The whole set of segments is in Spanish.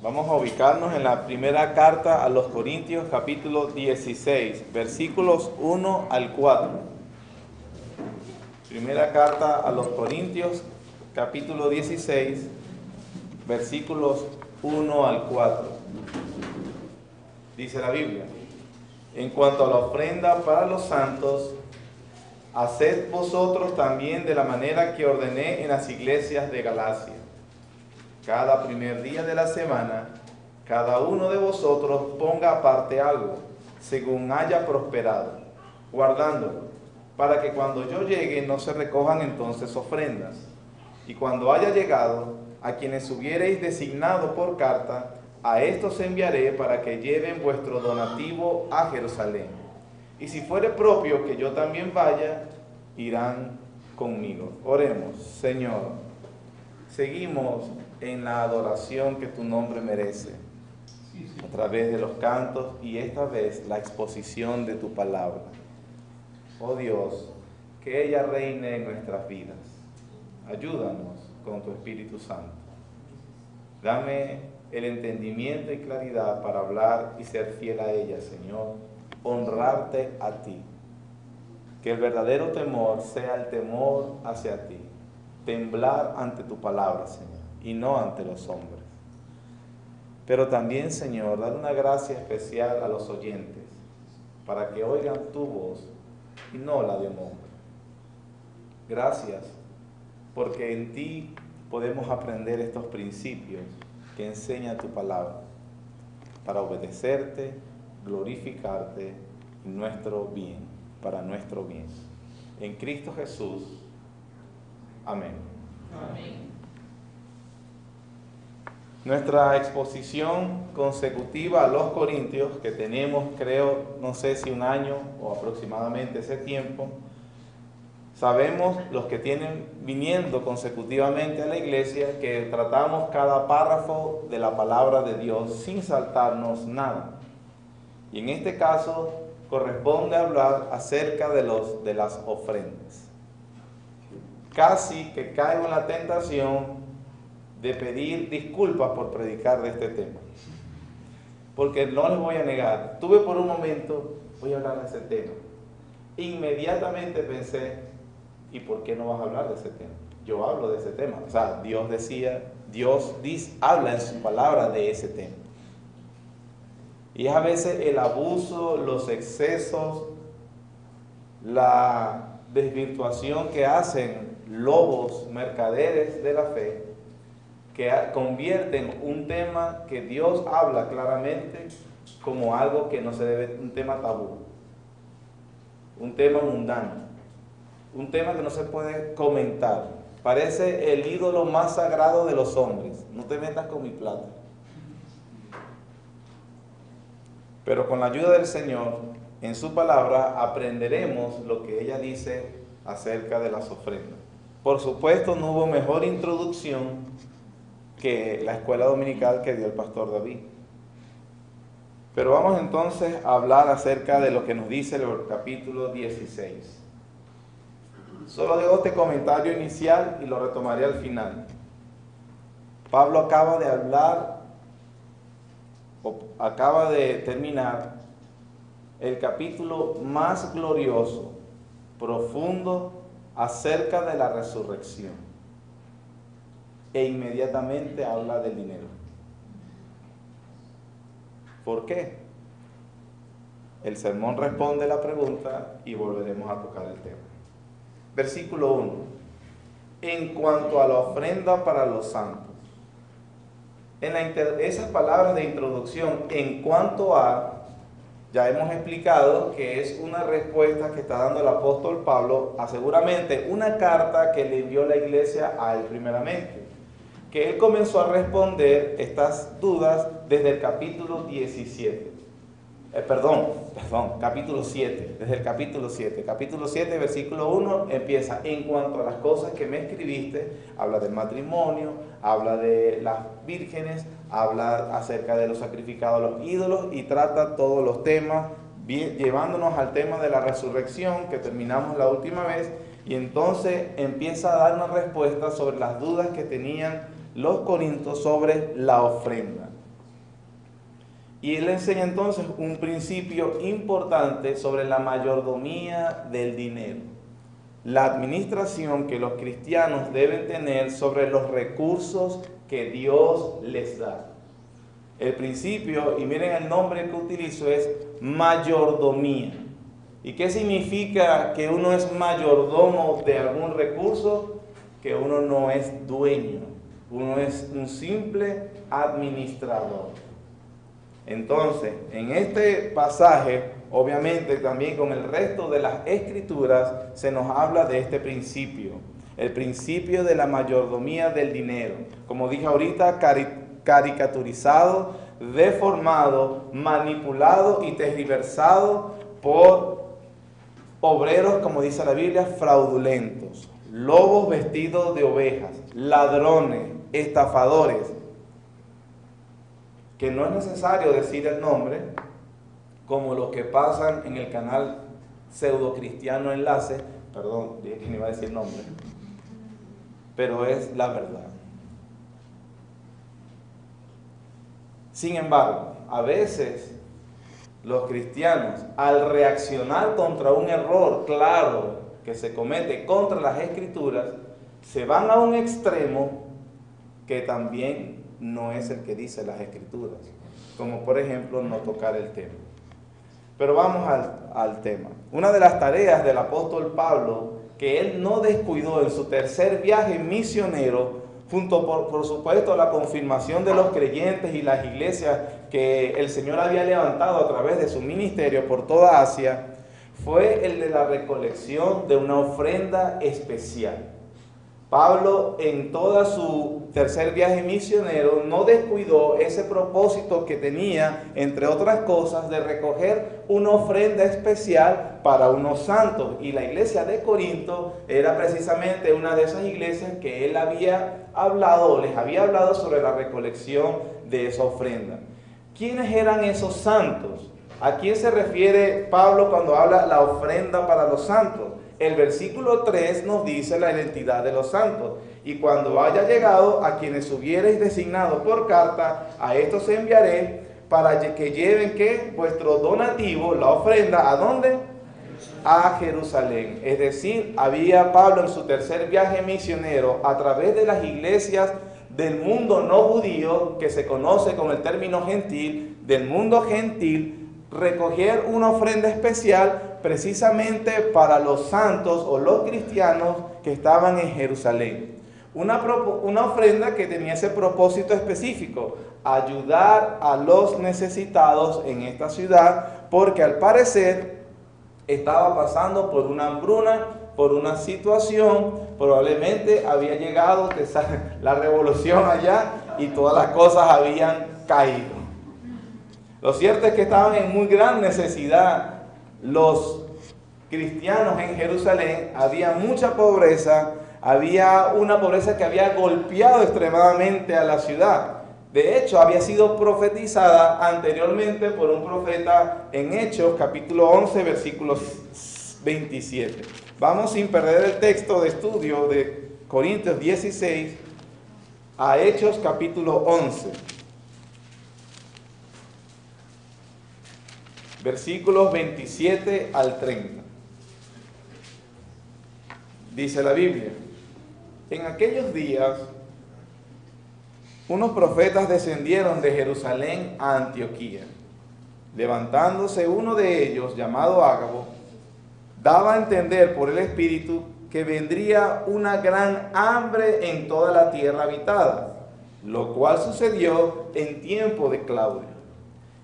Vamos a ubicarnos en la primera carta a los Corintios, capítulo 16, versículos 1 al 4. Primera carta a los Corintios, capítulo 16, versículos 1 al 4. Dice la Biblia: en cuanto a la ofrenda para los santos, haced vosotros también de la manera que ordené en las iglesias de Galacia. Cada primer día de la semana, cada uno de vosotros ponga aparte algo, según haya prosperado, guardándolo, para que cuando yo llegue no se recojan entonces ofrendas. Y cuando haya llegado, a quienes hubiereis designado por carta, a estos enviaré para que lleven vuestro donativo a Jerusalén. Y si fuere propio que yo también vaya, irán conmigo. Oremos. Señor, seguimos en la adoración que tu nombre merece, a través de los cantos y esta vez la exposición de tu palabra. Oh Dios, que ella reine en nuestras vidas. Ayúdanos con tu Espíritu Santo. Dame el entendimiento y claridad para hablar y ser fiel a ella, Señor. Honrarte a ti. Que el verdadero temor sea el temor hacia ti. Temblar ante tu palabra, Señor, y no ante los hombres. Pero también, Señor, dar una gracia especial a los oyentes, para que oigan tu voz y no la de un hombre. Gracias, porque en ti podemos aprender estos principios que enseña tu palabra, para obedecerte, glorificarte y nuestro bien, para nuestro bien. En Cristo Jesús. Amén. Amén. Nuestra exposición consecutiva a los Corintios, que tenemos, creo, no sé si un año o aproximadamente ese tiempo, sabemos los que tienen viniendo consecutivamente a la iglesia que tratamos cada párrafo de la palabra de Dios sin saltarnos nada. Y en este caso corresponde hablar acerca de las ofrendas. Casi que caigo en la tentación de pedir disculpas por predicar de este tema, porque no les voy a negar, tuve por un momento, voy a hablar de ese tema. Inmediatamente pensé, ¿y por qué no vas a hablar de ese tema? Yo hablo de ese tema. O sea, Dios habla en su palabra de ese tema. Y es a veces el abuso, los excesos, la desvirtuación que hacen lobos mercaderes de la fe, que convierten un tema que Dios habla claramente como algo que no se debe, un tema tabú, un tema mundano, un tema que no se puede comentar. Parece el ídolo más sagrado de los hombres. No te metas con mi plata. Pero con la ayuda del Señor, en su palabra, aprenderemos lo que ella dice acerca de las ofrendas. Por supuesto, no hubo mejor introducción que la escuela dominical que dio el pastor David. Pero vamos entonces a hablar acerca de lo que nos dice el capítulo 16. Solo digo este comentario inicial y lo retomaré al final. Pablo acaba de terminar el capítulo más glorioso, profundo, acerca de la resurrección. E inmediatamente habla del dinero. ¿Por qué? El sermón responde la pregunta y volveremos a tocar el tema. Versículo 1. En cuanto a la ofrenda para los santos. Esas palabras de introducción, en cuanto a, ya hemos explicado que es una respuesta que está dando el apóstol Pablo a seguramente una carta que le envió la iglesia a él primeramente, que él comenzó a responder estas dudas desde el capítulo 17. Capítulo 7, desde el capítulo 7. Capítulo 7, versículo 1, empieza, en cuanto a las cosas que me escribiste, habla del matrimonio, habla de las vírgenes, habla acerca de los sacrificados a los ídolos y trata todos los temas, llevándonos al tema de la resurrección que terminamos la última vez, y entonces empieza a dar una respuesta sobre las dudas que tenían los corintios sobre la ofrenda. Y él enseña entonces un principio importante sobre la mayordomía del dinero. La administración que los cristianos deben tener sobre los recursos que Dios les da. El principio, y miren el nombre que utilizo, es mayordomía. ¿Y qué significa que uno es mayordomo de algún recurso? Que uno no es dueño, uno es un simple administrador. Entonces, en este pasaje, obviamente también con el resto de las escrituras, se nos habla de este principio, el principio de la mayordomía del dinero. Como dije ahorita, caricaturizado, deformado, manipulado y tergiversado por obreros, como dice la Biblia, fraudulentos, lobos vestidos de ovejas, ladrones, estafadores, que no es necesario decir el nombre, como los que pasan en el canal Pseudo Cristiano Enlace, perdón, dije que no iba a decir nombre, pero es la verdad. Sin embargo, a veces los cristianos, al reaccionar contra un error claro que se comete contra las Escrituras, se van a un extremo que también no es el que dice las Escrituras, como por ejemplo no tocar el tema. Pero vamos al tema. Una de las tareas del apóstol Pablo, que él no descuidó en su tercer viaje misionero, junto por supuesto a la confirmación de los creyentes y las iglesias que el Señor había levantado a través de su ministerio por toda Asia, fue el de la recolección de una ofrenda especial. Pablo, en todo su tercer viaje misionero, no descuidó ese propósito que tenía, entre otras cosas, de recoger una ofrenda especial para unos santos. Y la iglesia de Corinto era precisamente una de esas iglesias que él había hablado, o les había hablado sobre la recolección de esa ofrenda. ¿Quiénes eran esos santos? ¿A quién se refiere Pablo cuando habla la ofrenda para los santos? El versículo 3 nos dice la identidad de los santos. Y cuando haya llegado, a quienes hubiereis designado por carta, a estos enviaré para que lleven ¿qué? Vuestro donativo, la ofrenda, ¿a dónde? A Jerusalén. Es decir, había Pablo en su tercer viaje misionero a través de las iglesias del mundo no judío, que se conoce con el término gentil, del mundo gentil, recoger una ofrenda especial precisamente para los santos o los cristianos que estaban en Jerusalén. Una ofrenda que tenía ese propósito específico, ayudar a los necesitados en esta ciudad, porque al parecer estaba pasando por una hambruna, por una situación, probablemente había llegado la revolución allá y todas las cosas habían caído. Lo cierto es que estaban en muy gran necesidad los cristianos en Jerusalén. Había mucha pobreza, había una pobreza que había golpeado extremadamente a la ciudad. De hecho, había sido profetizada anteriormente por un profeta en Hechos, capítulo 11, versículo 27. Vamos, sin perder el texto de estudio de Corintios 16, a Hechos, capítulo 11. Versículos 27 al 30. Dice la Biblia: en aquellos días, unos profetas descendieron de Jerusalén a Antioquía. Levantándose uno de ellos, llamado Ágabo, daba a entender por el Espíritu que vendría una gran hambre en toda la tierra habitada, lo cual sucedió en tiempo de Claudio.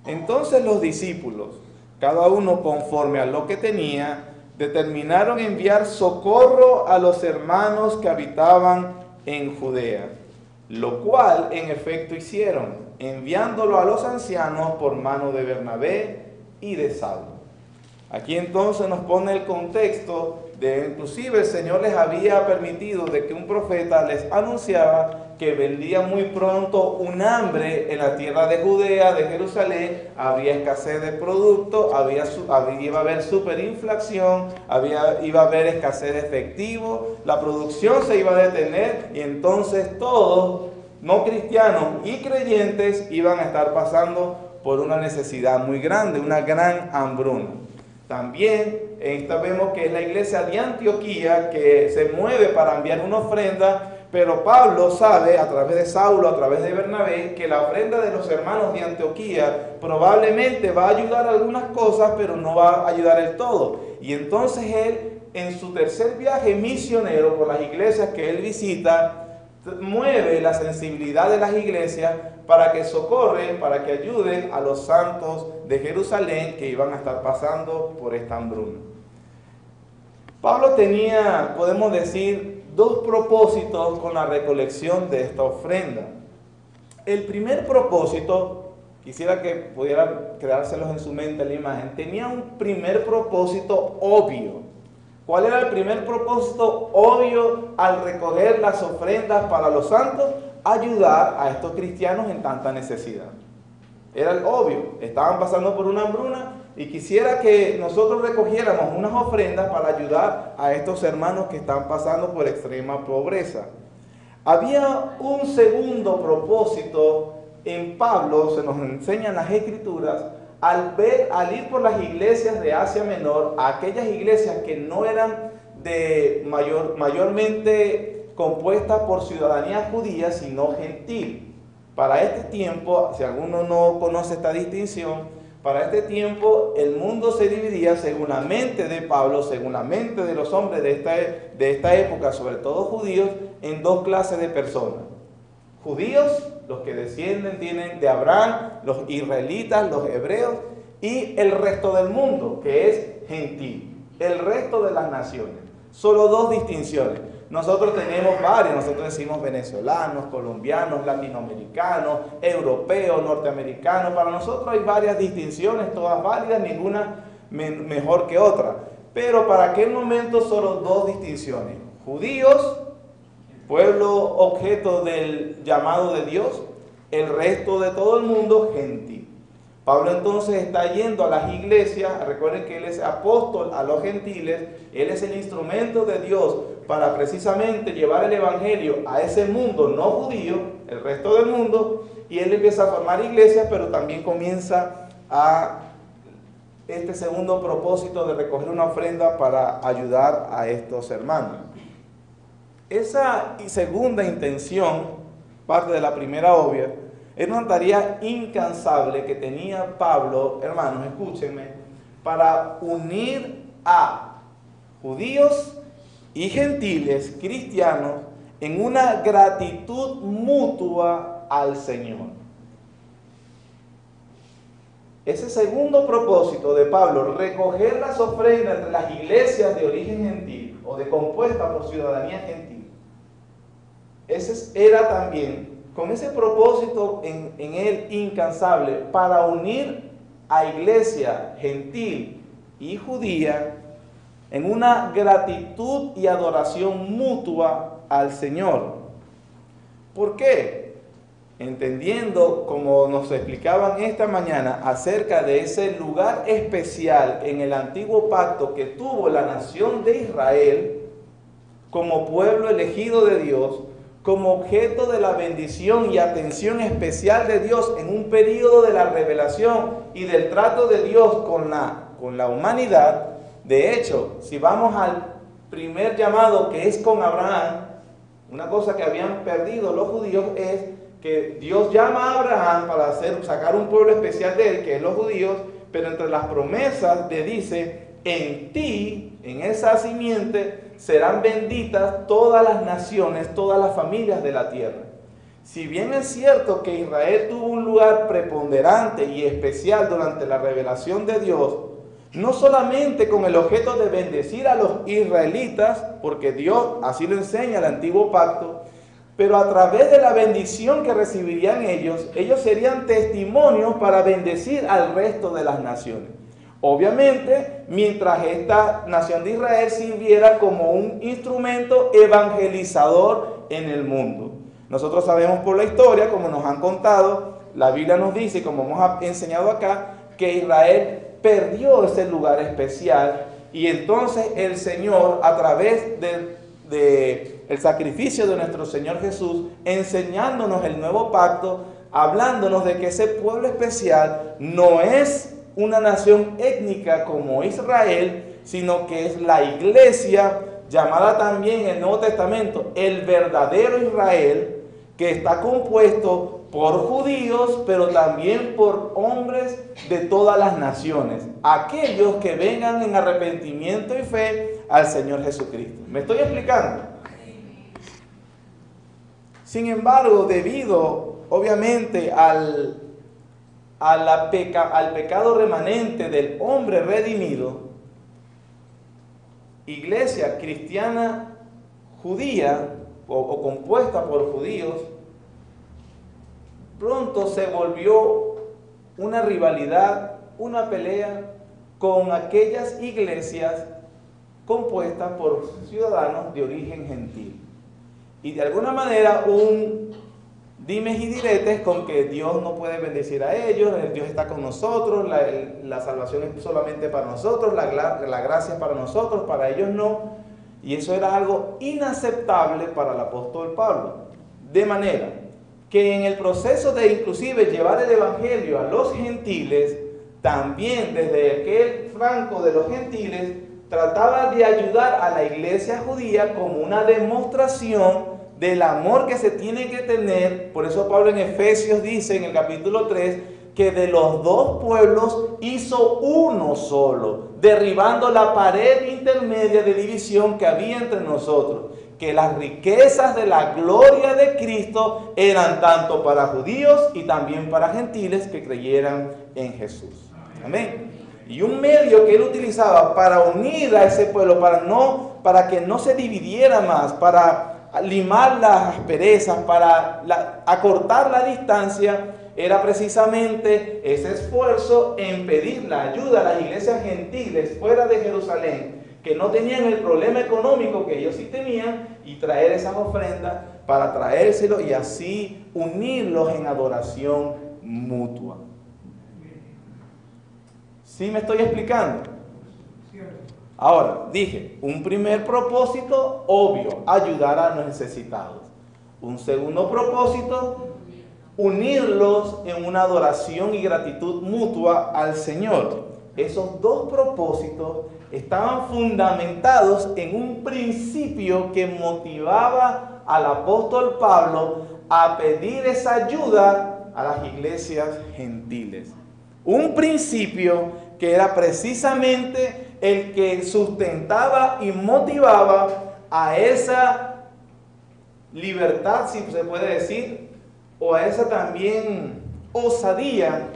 Entonces los discípulos, cada uno conforme a lo que tenía, determinaron enviar socorro a los hermanos que habitaban en Judea, lo cual en efecto hicieron, enviándolo a los ancianos por mano de Bernabé y de Saulo. Aquí entonces nos pone el contexto de, inclusive el Señor les había permitido de que un profeta les anunciaba que vendría muy pronto un hambre en la tierra de Judea, de Jerusalén, habría escasez de productos, iba a haber superinflación, iba a haber escasez de efectivo, la producción se iba a detener y entonces todos, no cristianos y creyentes, iban a estar pasando por una necesidad muy grande, una gran hambruna. También vemos que es la iglesia de Antioquía que se mueve para enviar una ofrenda, pero Pablo sabe, a través de Saulo, a través de Bernabé, que la ofrenda de los hermanos de Antioquía probablemente va a ayudar a algunas cosas, pero no va a ayudar el todo. Y entonces él, en su tercer viaje misionero por las iglesias que él visita, mueve la sensibilidad de las iglesias para que socorren, para que ayuden a los santos de Jerusalén que iban a estar pasando por esta hambruna. Pablo tenía, podemos decir, dos propósitos con la recolección de esta ofrenda. El primer propósito, quisiera que pudieran creárselos en su mente la imagen, tenía un primer propósito obvio. ¿Cuál era el primer propósito obvio al recoger las ofrendas para los santos? Ayudar a estos cristianos en tanta necesidad. Era el obvio, estaban pasando por una hambruna y quisiera que nosotros recogiéramos unas ofrendas para ayudar a estos hermanos que están pasando por extrema pobreza. Había un segundo propósito en Pablo, se nos enseñan las Escrituras, al ir por las iglesias de Asia Menor, a aquellas iglesias que no eran mayormente compuestas por ciudadanía judía, sino gentil. Para este tiempo, si alguno no conoce esta distinción, para este tiempo el mundo se dividía según la mente de Pablo, según la mente de los hombres de esta época, sobre todo judíos, en dos clases de personas. Judíos, los que tienen de Abraham, los israelitas, los hebreos, y el resto del mundo, que es gentil, el resto de las naciones. Solo dos distinciones. Nosotros tenemos varios, nosotros decimos venezolanos, colombianos, latinoamericanos, europeos, norteamericanos. Para nosotros hay varias distinciones, todas válidas, ninguna mejor que otra. Pero para aquel momento solo dos distinciones. Judíos, pueblo objeto del llamado de Dios, el resto de todo el mundo gentil. Pablo entonces está yendo a las iglesias, recuerden que él es apóstol a los gentiles, él es el instrumento de Dios para precisamente llevar el evangelio a ese mundo no judío, el resto del mundo, y él empieza a formar iglesias, pero también comienza a este segundo propósito de recoger una ofrenda para ayudar a estos hermanos. Esa segunda intención, parte de la primera obvia, era una tarea incansable que tenía Pablo, hermanos, escúchenme, para unir a judíos y gentiles cristianos en una gratitud mutua al Señor. Ese segundo propósito de Pablo, recoger las ofrendas de las iglesias de origen gentil o de compuesta por ciudadanía gentil, ese era también, con ese propósito en él incansable, para unir a iglesia gentil y judía en una gratitud y adoración mutua al Señor. ¿Por qué? Entendiendo, como nos explicaban esta mañana, acerca de ese lugar especial en el antiguo pacto que tuvo la nación de Israel como pueblo elegido de Dios, como objeto de la bendición y atención especial de Dios en un periodo de la revelación y del trato de Dios con la humanidad. De hecho, si vamos al primer llamado, que es con Abraham, una cosa que habían perdido los judíos es que Dios llama a Abraham para sacar un pueblo especial de él, que es los judíos, pero entre las promesas le dice: en ti, en esa simiente, serán benditas todas las naciones, todas las familias de la tierra. Si bien es cierto que Israel tuvo un lugar preponderante y especial durante la revelación de Dios, no solamente con el objeto de bendecir a los israelitas, porque Dios así lo enseña el antiguo pacto, pero a través de la bendición que recibirían ellos serían testimonios para bendecir al resto de las naciones. Obviamente, mientras esta nación de Israel sirviera como un instrumento evangelizador en el mundo. Nosotros sabemos por la historia, como nos han contado, la Biblia nos dice, como hemos enseñado acá, que Israel perdió ese lugar especial, y entonces el Señor, a través del sacrificio de nuestro Señor Jesús, enseñándonos el nuevo pacto, hablándonos de que ese pueblo especial no es una nación étnica como Israel, sino que es la iglesia, llamada también en el Nuevo Testamento el verdadero Israel, que está compuesto por judíos, pero también por hombres de todas las naciones, aquellos que vengan en arrepentimiento y fe al Señor Jesucristo. ¿Me estoy explicando? Sin embargo, debido obviamente al pecado remanente del hombre redimido, iglesia cristiana judía o compuesta por judíos, pronto se volvió una rivalidad, una pelea con aquellas iglesias compuestas por ciudadanos de origen gentil. Y de alguna manera un dimes y diretes con que Dios no puede bendecir a ellos, Dios está con nosotros, la salvación es solamente para nosotros, la gracia es para nosotros, para ellos no. Y eso era algo inaceptable para el apóstol Pablo. De manera que en el proceso de inclusive llevar el evangelio a los gentiles, también desde aquel flanco de los gentiles, trataba de ayudar a la iglesia judía como una demostración del amor que se tiene que tener. Por eso Pablo en Efesios dice en el capítulo 3 que de los dos pueblos hizo uno solo, derribando la pared intermedia de división que había entre nosotros, que las riquezas de la gloria de Cristo eran tanto para judíos y también para gentiles que creyeran en Jesús. Amén. Y un medio que él utilizaba para unir a ese pueblo, para que no se dividiera más, para limar las asperezas, para acortar la distancia, era precisamente ese esfuerzo en pedir la ayuda a las iglesias gentiles fuera de Jerusalén, que no tenían el problema económico que ellos sí tenían, y traer esas ofrendas para traérselo y así unirlos en adoración mutua. ¿Sí me estoy explicando? Ahora, dije, un primer propósito obvio, ayudar a los necesitados. Un segundo propósito, unirlos en una adoración y gratitud mutua al Señor. Esos dos propósitos estaban fundamentados en un principio que motivaba al apóstol Pablo a pedir esa ayuda a las iglesias gentiles. Un principio que era precisamente el que sustentaba y motivaba a esa libertad, si se puede decir, o a esa también osadía.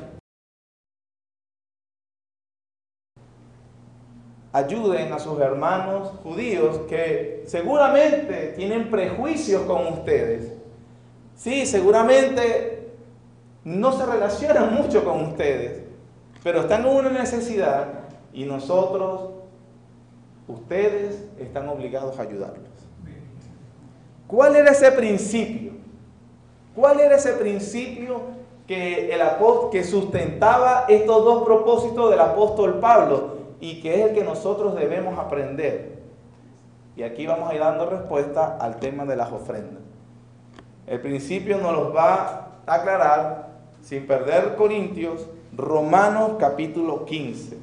Ayuden a sus hermanos judíos que seguramente tienen prejuicios con ustedes. Sí, seguramente no se relacionan mucho con ustedes, pero están en una necesidad y ustedes están obligados a ayudarlos. ¿Cuál era ese principio? ¿Cuál era ese principio que sustentaba estos dos propósitos del apóstol Pablo y que es el que nosotros debemos aprender? Y aquí vamos a ir dando respuesta al tema de las ofrendas. El principio nos los va a aclarar, sin perder Corintios, Romanos capítulo 15.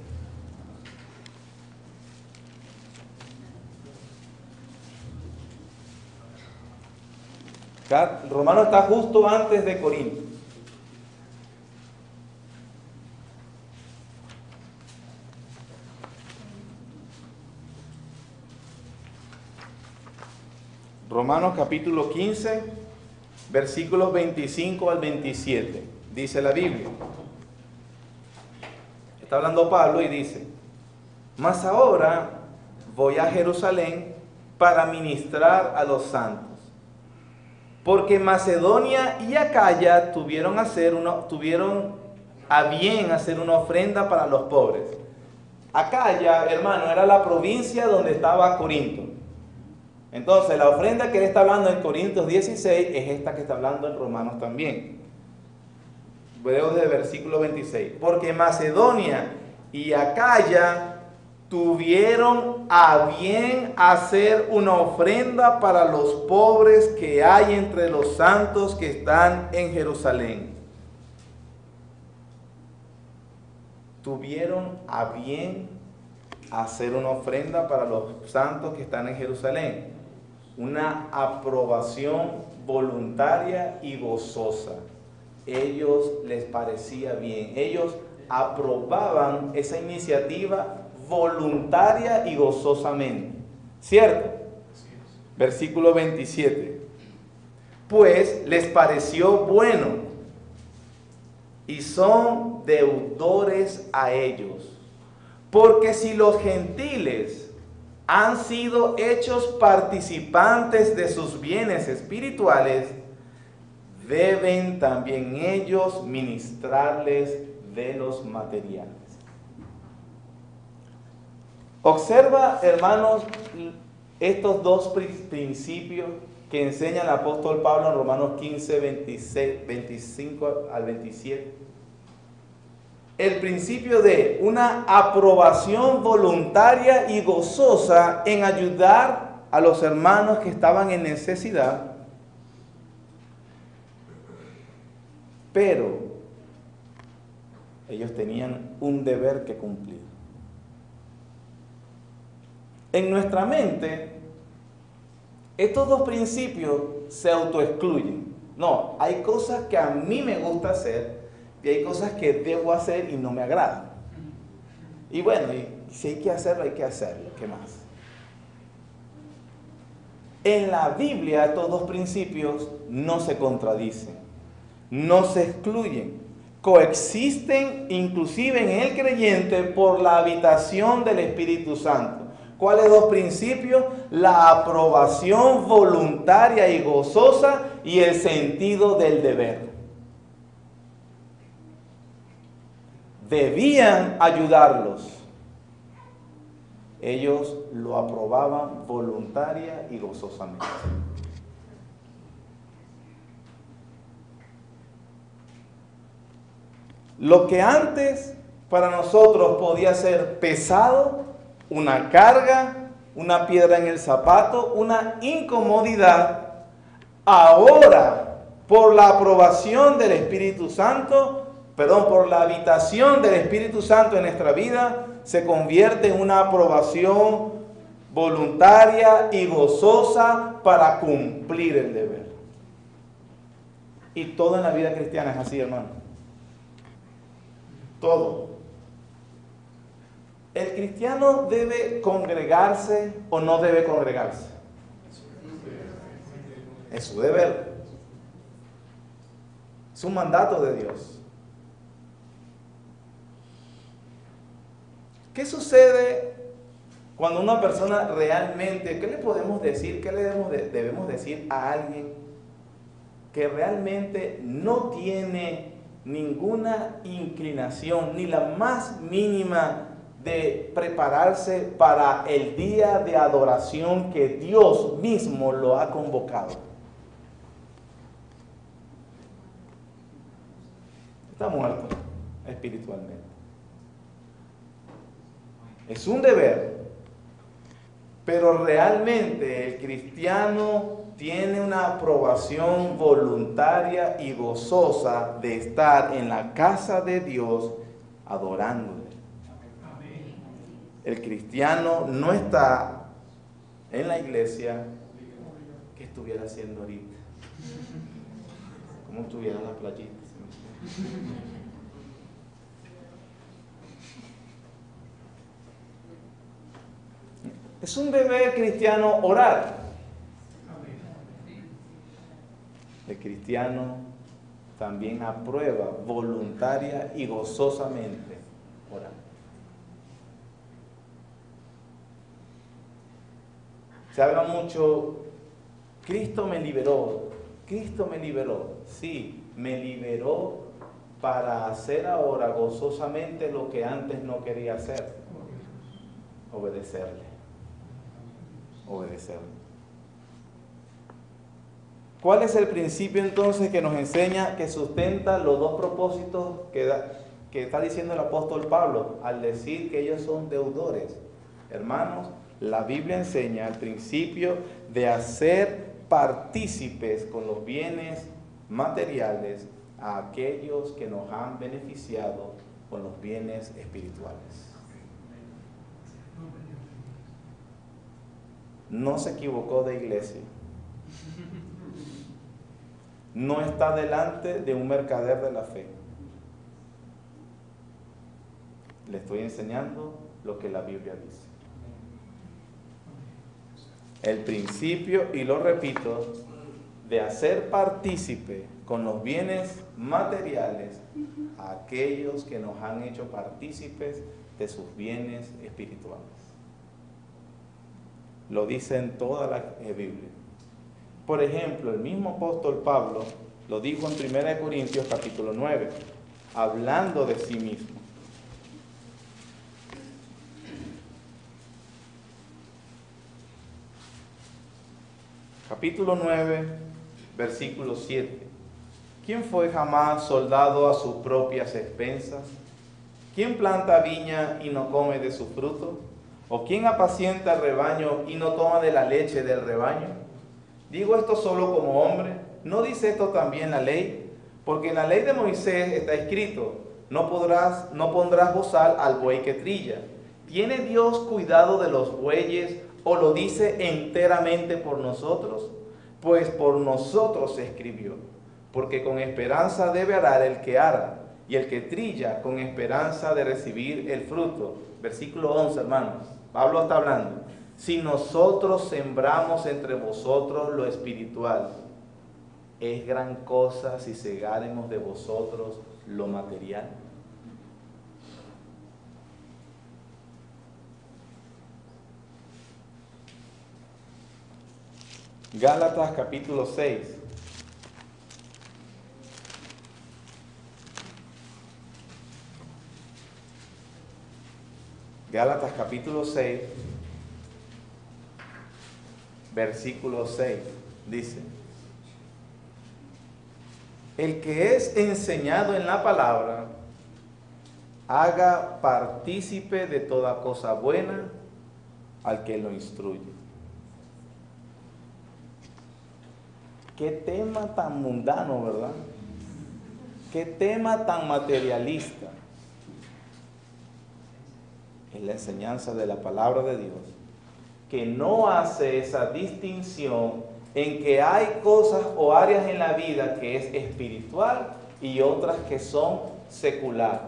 Romanos está justo antes de Corintios. Romanos capítulo 15, versículos 25 al 27. Dice la Biblia. Está hablando Pablo y dice: mas ahora voy a Jerusalén para ministrar a los santos, porque Macedonia y Acaya tuvieron a bien hacer una ofrenda para los pobres. Acaya, hermano, era la provincia donde estaba Corinto. Entonces, la ofrenda que él está hablando en Corintios 16 es esta que está hablando en Romanos también. Veo desde el versículo 26. Porque Macedonia y Acaya tuvieron a bien hacer una ofrenda para los pobres que hay entre los santos que están en Jerusalén. tuvieron a bien hacer una ofrenda para los santos que están en Jerusalén. Una aprobación voluntaria y gozosa. Ellos les parecía bien. Ellos aprobaban esa iniciativa voluntaria y gozosamente. ¿Cierto? Versículo 27. Pues les pareció bueno y son deudores a ellos. Porque si los gentiles han sido hechos participantes de sus bienes espirituales, deben también ellos ministrarles de los materiales. Observa, hermanos, estos dos principios que enseña el apóstol Pablo en Romanos 15, 25 al 27. El principio de una aprobación voluntaria y gozosa en ayudar a los hermanos que estaban en necesidad, pero ellos tenían un deber que cumplir. En nuestra mente, estos dos principios se autoexcluyen. No, hay cosas que a mí me gusta hacer y hay cosas que debo hacer y no me agradan. Y bueno, y si hay que hacerlo, hay que hacerlo. ¿Qué más? En la Biblia estos dos principios no se contradicen, no se excluyen, coexisten inclusive en el creyente por la habitación del Espíritu Santo. ¿Cuáles dos principios? La aprobación voluntaria y gozosa y el sentido del deber. Debían ayudarlos. Ellos lo aprobaban voluntaria y gozosamente. Lo que antes para nosotros podía ser pesado, una carga, una piedra en el zapato, una incomodidad, ahora por la aprobación del Espíritu Santo, por la habitación del Espíritu Santo en nuestra vida, se convierte en una aprobación voluntaria y gozosa para cumplir el deber. Y todo en la vida cristiana es así, hermano. Todo. ¿El cristiano debe congregarse o no debe congregarse? Es su deber. Es un mandato de Dios. ¿Qué sucede cuando una persona realmente, qué le podemos decir, qué le debemos decir a alguien que realmente no tiene ninguna inclinación, ni la más mínima de prepararse para el día de adoración que Dios mismo lo ha convocado? Está muerto espiritualmente. Es un deber, pero realmente el cristiano tiene una aprobación voluntaria y gozosa de estar en la casa de Dios adorándole. El cristiano no está en la iglesia. ¿Qué estuviera haciendo ahorita? ¿Cómo estuviera en la playita? Es un deber cristiano orar. El cristiano también aprueba voluntaria y gozosamente orar. Se habla mucho, Cristo me liberó, Cristo me liberó. Sí, me liberó para hacer ahora gozosamente lo que antes no quería hacer. Obedecerle. ¿Cuál es el principio entonces que nos enseña, que sustenta los dos propósitos que está diciendo el apóstol Pablo al decir que ellos son deudores? Hermanos, la Biblia enseña el principio de hacer partícipes con los bienes materiales a aquellos que nos han beneficiado con los bienes espirituales. No se equivocó de iglesia. No está delante de un mercader de la fe. Le estoy enseñando lo que la Biblia dice. El principio, y lo repito, de hacer partícipe con los bienes materiales a aquellos que nos han hecho partícipes de sus bienes espirituales. Lo dice en toda la Biblia. Por ejemplo, el mismo apóstol Pablo lo dijo en 1 Corintios capítulo 9, hablando de sí mismo. Capítulo 9, versículo 7. ¿Quién fue jamás soldado a sus propias expensas? ¿Quién planta viña y no come de su fruto? ¿O quién apacienta el rebaño y no toma de la leche del rebaño? Digo esto solo como hombre. ¿No dice esto también la ley? Porque en la ley de Moisés está escrito: no pondrás bozal al buey que trilla. ¿Tiene Dios cuidado de los bueyes o lo dice enteramente por nosotros? Pues por nosotros se escribió. Porque con esperanza debe arar el que ara, y el que trilla con esperanza de recibir el fruto. Versículo 11, hermanos. Pablo está hablando. Si nosotros sembramos entre vosotros lo espiritual, ¿es gran cosa si segáremos de vosotros lo material? Gálatas capítulo 6. Gálatas capítulo 6, versículo 6, dice: el que es enseñado en la palabra, haga partícipe de toda cosa buena al que lo instruye. Qué tema tan mundano, ¿verdad? Qué tema tan materialista. Es la enseñanza de la palabra de Dios, que no hace esa distinción en que hay cosas o áreas en la vida que es espiritual y otras que son secular.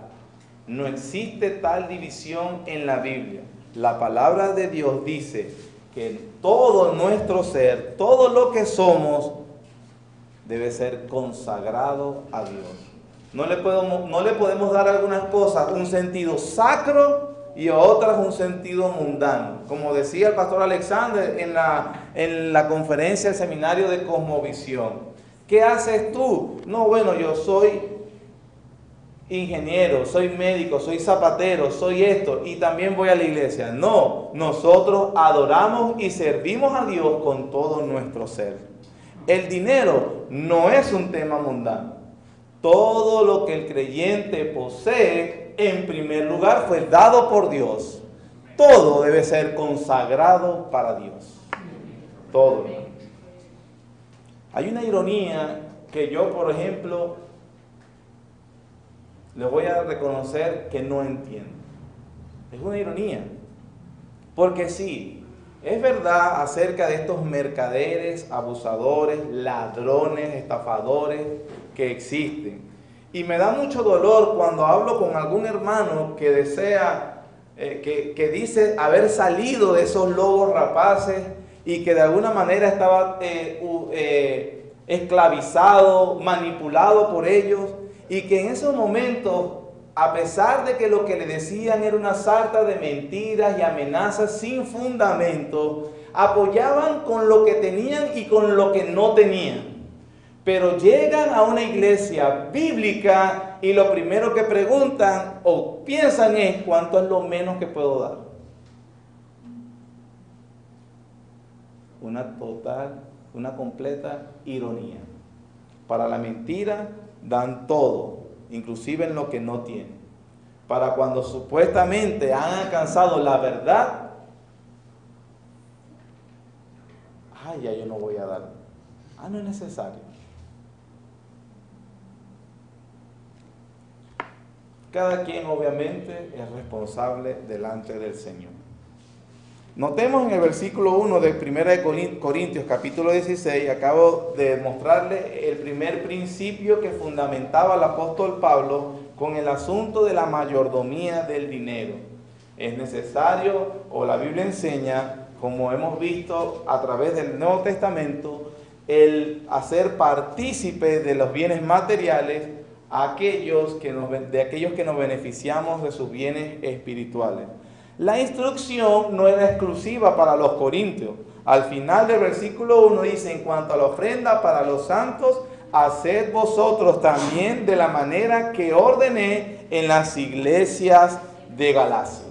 No existe tal división en la Biblia. La palabra de Dios dice que todo nuestro ser, todo lo que somos, debe ser consagrado a Dios. No le podemos dar a algunas cosas un sentido sacro y a otras un sentido mundano. Como decía el pastor Alexander en la conferencia del seminario de Cosmovisión. ¿Qué haces tú? No, bueno, yo soy ingeniero, soy médico, soy zapatero, soy esto y también voy a la iglesia. No, nosotros adoramos y servimos a Dios con todo nuestro ser. El dinero no es un tema mundano. Todo lo que el creyente posee, en primer lugar, fue dado por Dios. Todo debe ser consagrado para Dios. Todo. Hay una ironía que yo, por ejemplo, le voy a reconocer que no entiendo. Es una ironía. Porque sí, es verdad acerca de estos mercaderes, abusadores, ladrones, estafadores que existen. Y me da mucho dolor cuando hablo con algún hermano que desea, que dice haber salido de esos lobos rapaces y que de alguna manera estaba esclavizado, manipulado por ellos, y que en esos momentos, a pesar de que lo que le decían era una sarta de mentiras y amenazas sin fundamento, apoyaban con lo que tenían y con lo que no tenían. Pero llegan a una iglesia bíblica y lo primero que preguntan o piensan es: ¿cuánto es lo menos que puedo dar? Una completa ironía. Para la mentira dan todo, inclusive en lo que no tienen. Para cuando supuestamente han alcanzado la verdad, ya yo no voy a dar. No es necesario. Cada quien obviamente es responsable delante del Señor. Notemos en el versículo 1 de 1 Corintios capítulo 16, acabo de mostrarle el primer principio que fundamentaba el apóstol Pablo con el asunto de la mayordomía del dinero. Es necesario, o la Biblia enseña, como hemos visto a través del Nuevo Testamento, el hacer partícipe de los bienes materiales a aquellos que nos beneficiamos de sus bienes espirituales. La instrucción no era exclusiva para los corintios. Al final del versículo 1 dice: en cuanto a la ofrenda para los santos, haced vosotros también de la manera que ordené en las iglesias de Galacia.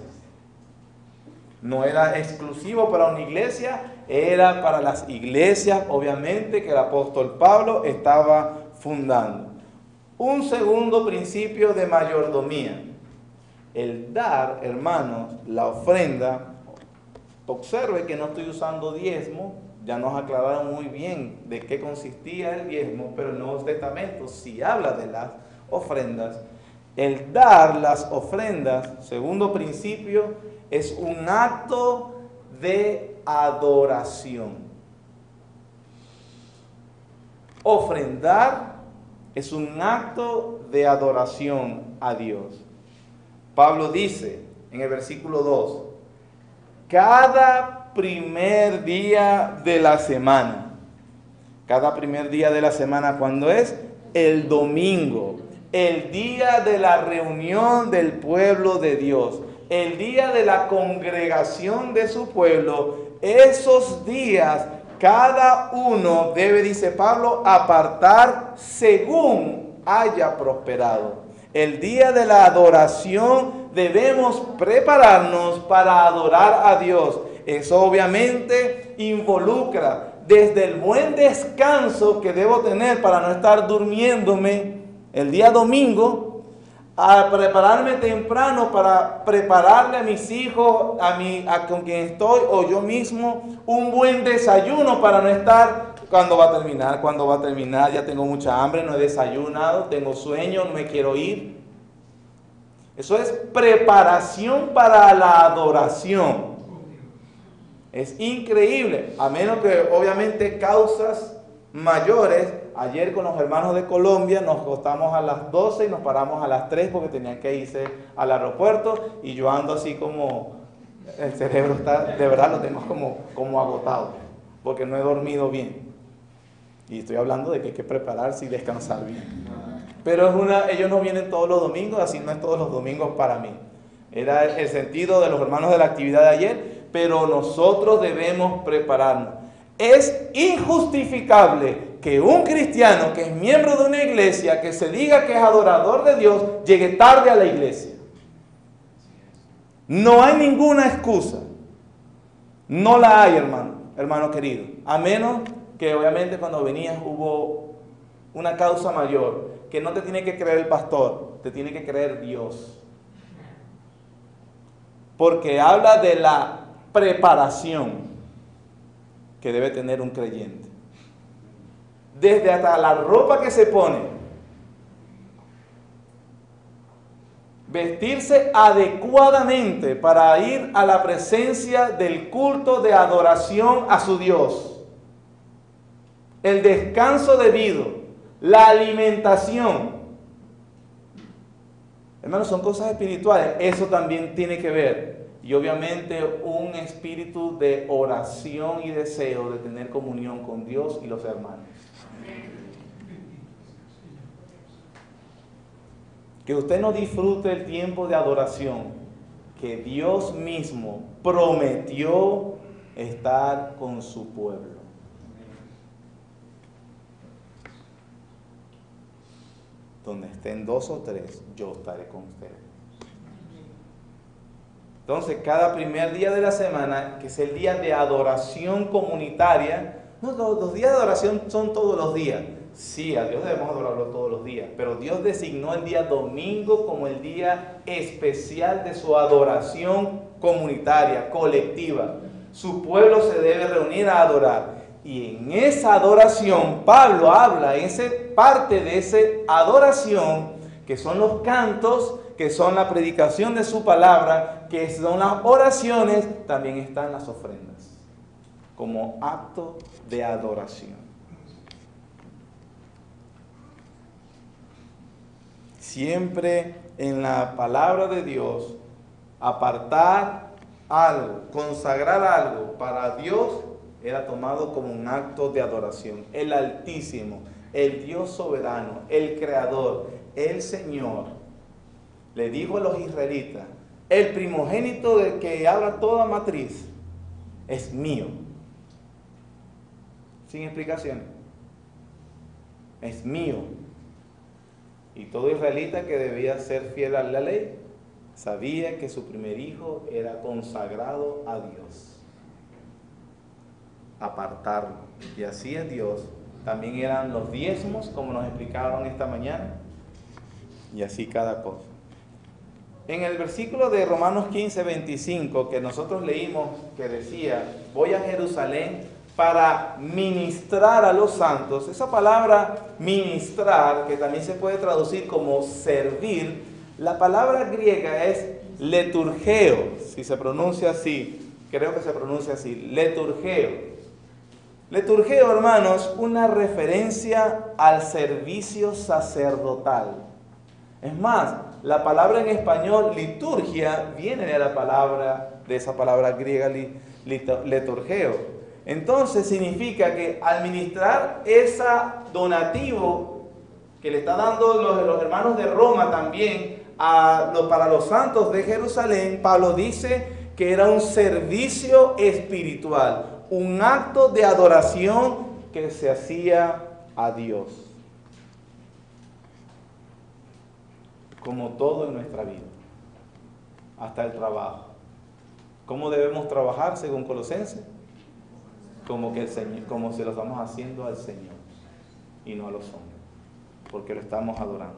No era exclusivo para una iglesia, era para las iglesias, obviamente, que el apóstol Pablo estaba fundando. Un segundo principio de mayordomía. El dar, hermanos, la ofrenda. Observe que no estoy usando diezmo. Ya nos aclararon muy bien de qué consistía el diezmo, pero el Nuevo Testamento sí habla de las ofrendas. El dar las ofrendas, segundo principio, es un acto de adoración. Ofrendar es un acto de adoración a Dios. Pablo dice en el versículo 2, cada primer día de la semana. Cada primer día de la semana, ¿cuándo es? El domingo, el día de la reunión del pueblo de Dios, el día de la congregación de su pueblo. Esos días cada uno debe, dice Pablo, apartar según haya prosperado. El día de la adoración debemos prepararnos para adorar a Dios. Eso obviamente involucra desde el buen descanso que debo tener para no estar durmiéndome el día domingo, a prepararme temprano para prepararle a mis hijos, con quien estoy, o yo mismo, un buen desayuno para no estar, ¿cuándo va a terminar? Ya tengo mucha hambre, no he desayunado, tengo sueño, no me quiero ir. Eso es preparación para la adoración. Es increíble, a menos que obviamente causas mayores. Ayer con los hermanos de Colombia nos acostamos a las 12 y nos paramos a las 3 porque tenían que irse al aeropuerto, y yo ando así como, el cerebro está, de verdad lo tengo como agotado, porque no he dormido bien. Y estoy hablando de que hay que prepararse y descansar bien. Pero ellos no vienen todos los domingos, así no es todos los domingos para mí. Era el sentido de los hermanos de la actividad de ayer, pero nosotros debemos prepararnos. Es injustificable que un cristiano que es miembro de una iglesia, que se diga que es adorador de Dios, llegue tarde a la iglesia. No hay ninguna excusa. No la hay, hermano querido. A menos que obviamente cuando venías hubo una causa mayor, que no te tiene que creer el pastor, te tiene que creer Dios. Porque habla de la preparación que debe tener un creyente. Desde hasta la ropa que se pone. Vestirse adecuadamente para ir a la presencia del culto de adoración a su Dios. El descanso debido, la alimentación. Hermanos, son cosas espirituales. Eso también tiene que ver. Y obviamente un espíritu de oración y deseo de tener comunión con Dios y los hermanos. Que usted no disfrute el tiempo de adoración que Dios mismo prometió estar con su pueblo. Donde estén 2 o 3, yo estaré con ustedes. Entonces, cada primer día de la semana, que es el día de adoración comunitaria, no, los días de adoración son todos los días. Sí, a Dios debemos adorarlo todos los días, pero Dios designó el día domingo como el día especial de su adoración comunitaria, colectiva. Su pueblo se debe reunir a adorar. Y en esa adoración, Pablo habla, parte de esa adoración, que son los cantos que son la predicación de su palabra, que son las oraciones, también están las ofrendas, como acto de adoración. Siempre en la palabra de Dios, apartar algo, consagrar algo para Dios, era tomado como un acto de adoración. El Altísimo, el Dios soberano, el Creador, el Señor, le dijo a los israelitas: el primogénito del que habla toda matriz es mío. Sin explicación. Es mío. Y todo israelita que debía ser fiel a la ley, sabía que su primer hijo era consagrado a Dios. Apartarlo. Y así es Dios. También eran los diezmos, como nos explicaron esta mañana. Y así cada cosa. En el versículo de Romanos 15:25 que nosotros leímos, que decía: voy a Jerusalén para ministrar a los santos. Esa palabra ministrar, que también se puede traducir como servir, la palabra griega es leturgeo, si se pronuncia así, creo que se pronuncia así, leturgeo. Leturgeo, hermanos, una referencia al servicio sacerdotal. Es más, la palabra en español liturgia viene de esa palabra griega leturgeo. Entonces significa que al ministrar ese donativo que le está dando los hermanos de Roma también para los santos de Jerusalén, Pablo dice que era un servicio espiritual, un acto de adoración que se hacía a Dios. Como todo en nuestra vida, hasta el trabajo. ¿Cómo debemos trabajar según Colosenses? Como se lo estamos haciendo al Señor y no a los hombres, porque lo estamos adorando.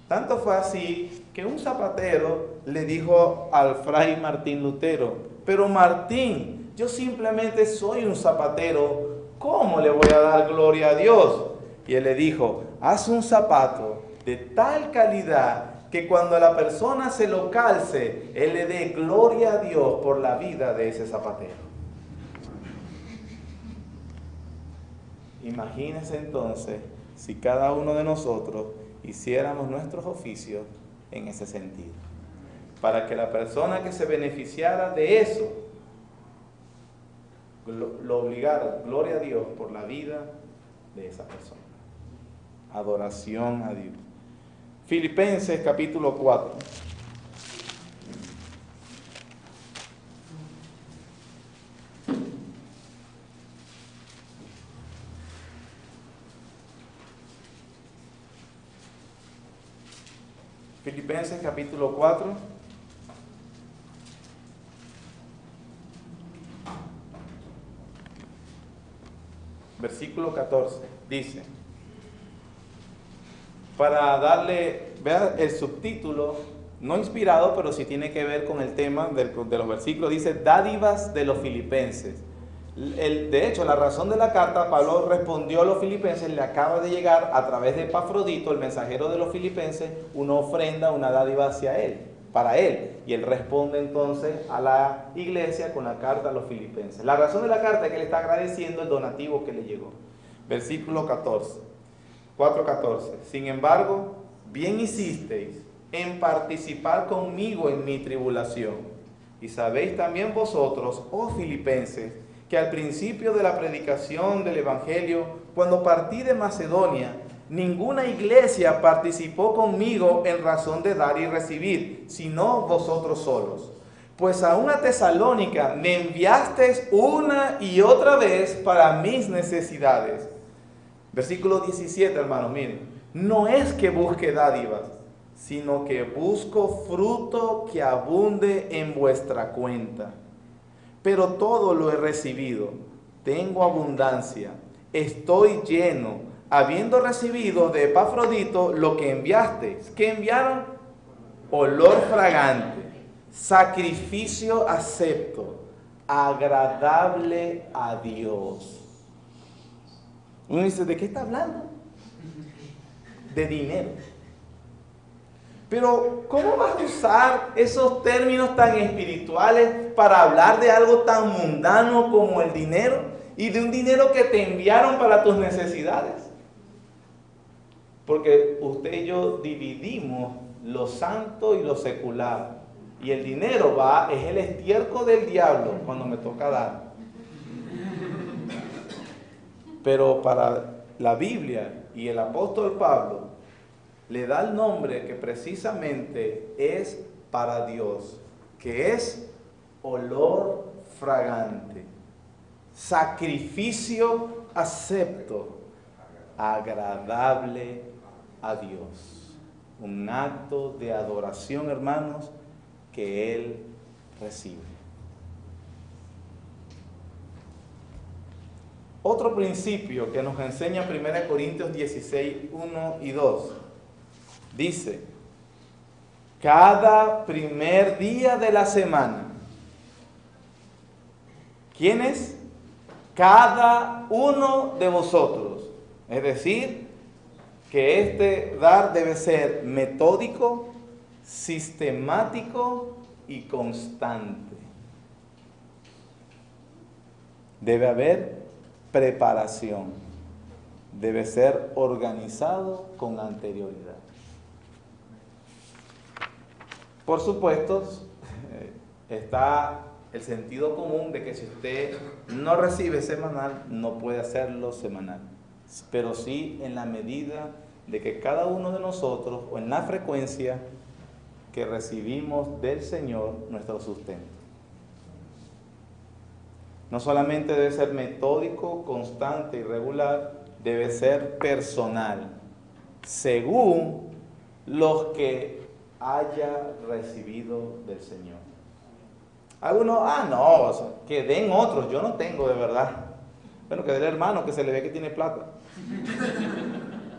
Tanto fue así que un zapatero le dijo al fray Martín Lutero: pero Martín, yo simplemente soy un zapatero, ¿cómo le voy a dar gloria a Dios? Y él le dijo: haz un zapato de tal calidad que cuando la persona se lo calce, él le dé gloria a Dios por la vida de ese zapatero. Imagínense entonces si cada uno de nosotros hiciéramos nuestros oficios en ese sentido, para que la persona que se beneficiara de eso lo obligara, gloria a Dios por la vida de esa persona. Adoración a Dios. Filipenses capítulo 4. Filipenses capítulo 4. Versículo 14. Dice, para darle, vean el subtítulo, no inspirado, pero sí tiene que ver con el tema de los versículos, dice: dádivas de los filipenses. De hecho, la razón de la carta, Pablo respondió a los filipenses, le acaba de llegar a través de Epafrodito, el mensajero de los filipenses, una ofrenda, una dádiva hacia él, para él. Y él responde entonces a la iglesia con la carta a los filipenses. La razón de la carta es que él está agradeciendo el donativo que le llegó. Versículo 14, 4:14. Sin embargo, bien hicisteis en participar conmigo en mi tribulación. Y sabéis también vosotros, oh filipenses, que al principio de la predicación del Evangelio, cuando partí de Macedonia, ninguna iglesia participó conmigo en razón de dar y recibir, sino vosotros solos. Pues a una Tesalónica me enviasteis una y otra vez para mis necesidades. Versículo 17, hermanos, miren. No es que busque dádivas, sino que busco fruto que abunde en vuestra cuenta. Pero todo lo he recibido, tengo abundancia, estoy lleno, habiendo recibido de Epafrodito lo que enviasteis. ¿Qué enviaron? Olor fragante, sacrificio acepto, agradable a Dios. Uno dice, ¿de qué está hablando? De dinero. Pero ¿cómo vas a usar esos términos tan espirituales para hablar de algo tan mundano como el dinero y de un dinero que te enviaron para tus necesidades? Porque usted y yo dividimos lo santo y lo secular. Y el dinero es el estiércol del diablo cuando me toca dar. Pero para la Biblia y el apóstol Pablo le da el nombre que precisamente es para Dios, que es olor fragante, sacrificio acepto, agradable a Dios. Un acto de adoración, hermanos, que Él recibe. Otro principio que nos enseña 1 Corintios 16, 1 y 2. Dice, cada primer día de la semana. ¿Quién es? Cada uno de vosotros. Es decir, que este dar debe ser metódico, sistemático y constante. Debe haber preparación. Debe ser organizado con anterioridad. Por supuesto, está el sentido común de que si usted no recibe semanal, no puede hacerlo semanal. Pero sí en la medida de que cada uno de nosotros, o en la frecuencia que recibimos del Señor nuestro sustento. No solamente debe ser metódico, constante y regular, debe ser personal, según los que haya recibido del Señor. Algunos, no, que den otros, yo no tengo de verdad. Bueno, que dé el hermano que se le ve que tiene plata.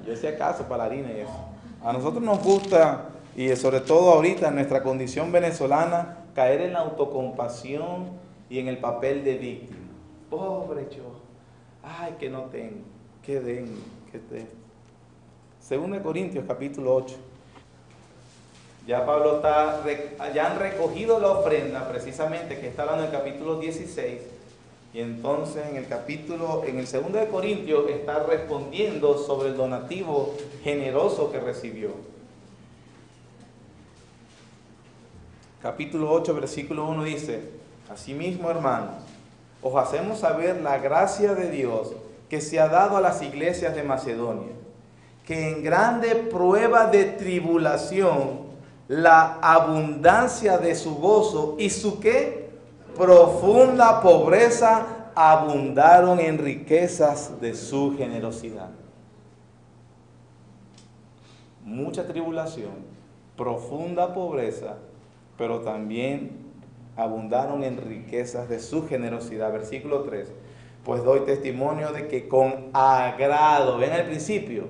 Yo si acaso para la harina y eso. A nosotros nos gusta, y sobre todo ahorita en nuestra condición venezolana, caer en la autocompasión y en el papel de víctima. Pobre yo, ay que no tengo, que den, que den. 2 Corintios capítulo 8. Ya Pablo ya han recogido la ofrenda precisamente que está hablando en el capítulo 16. Y entonces en el 2 de Corintios está respondiendo sobre el donativo generoso que recibió. Capítulo 8, versículo 1 dice, asimismo, hermanos, os hacemos saber la gracia de Dios que se ha dado a las iglesias de Macedonia, que en grande prueba de tribulación, la abundancia de su gozo y su ¿qué? Profunda pobreza abundaron en riquezas de su generosidad. Mucha tribulación, profunda pobreza, pero también abundaron en riquezas de su generosidad. Versículo 3. Pues doy testimonio de que con agrado, ven al principio,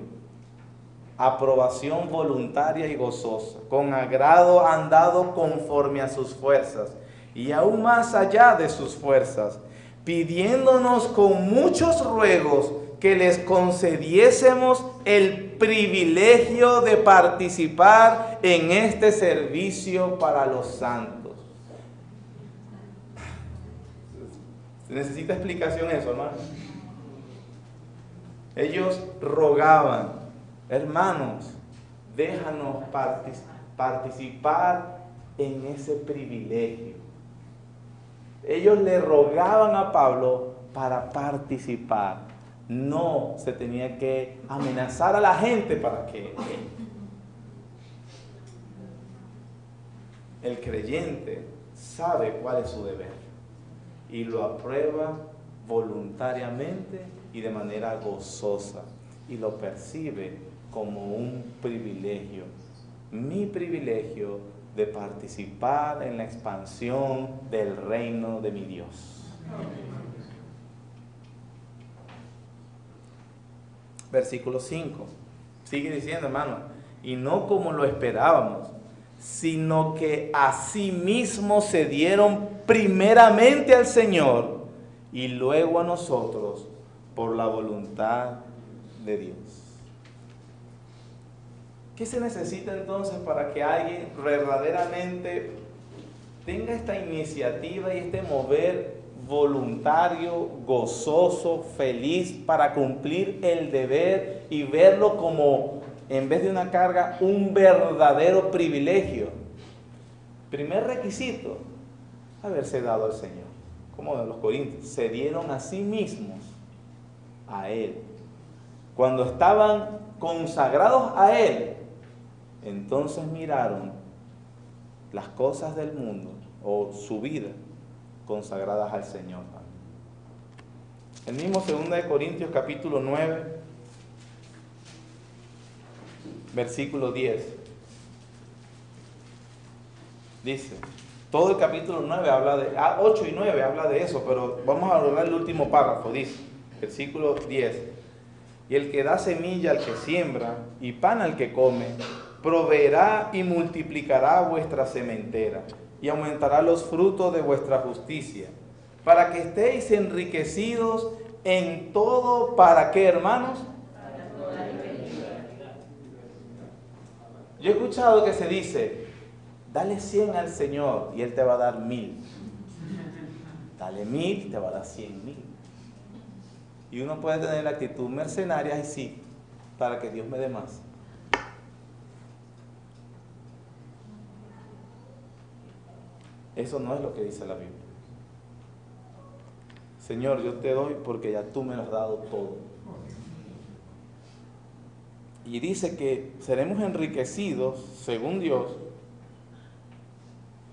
aprobación voluntaria y gozosa, con agrado han dado conforme a sus fuerzas y aún más allá de sus fuerzas, pidiéndonos con muchos ruegos que les concediésemos el privilegio de participar en este servicio para los santos. ¿Necesita explicación eso, hermano? Ellos rogaban, hermanos, déjanos participar en ese privilegio. Ellos le rogaban a Pablo para participar. No se tenía que amenazar a la gente para que el creyente sabe cuál es su deber y lo aprueba voluntariamente y de manera gozosa y lo percibe como un privilegio, mi privilegio de participar en la expansión del reino de mi Dios. Versículo 5, sigue diciendo, hermano, y no como lo esperábamos, sino que asimismo se dieron primeramente al Señor y luego a nosotros por la voluntad de Dios. ¿Qué se necesita entonces para que alguien verdaderamente tenga esta iniciativa y este mover voluntario, gozoso, feliz para cumplir el deber y verlo como, en vez de una carga, un verdadero privilegio? Primer requisito, haberse dado al Señor. Como de los Corintios, se dieron a sí mismos a Él. Cuando estaban consagrados a Él, entonces miraron las cosas del mundo o su vida consagradas al Señor. El mismo 2 Corintios capítulo 9, versículo 10. Dice, todo el capítulo 9 habla de, 8 y 9 habla de eso, pero vamos a hablar el último párrafo, dice, versículo 10. Y el que da semilla al que siembra y pan al que come, proveerá y multiplicará vuestra sementera y aumentará los frutos de vuestra justicia, para que estéis enriquecidos en todo. ¿Para qué, hermanos? Yo he escuchado que se dice, dale 100 al Señor y Él te va a dar 1000. Dale 1000, te va a dar 100,000. Y uno puede tener la actitud mercenaria y sí, para que Dios me dé más. Eso no es lo que dice la Biblia. Señor, yo te doy porque ya tú me lo has dado todo. Y dice que seremos enriquecidos, según Dios,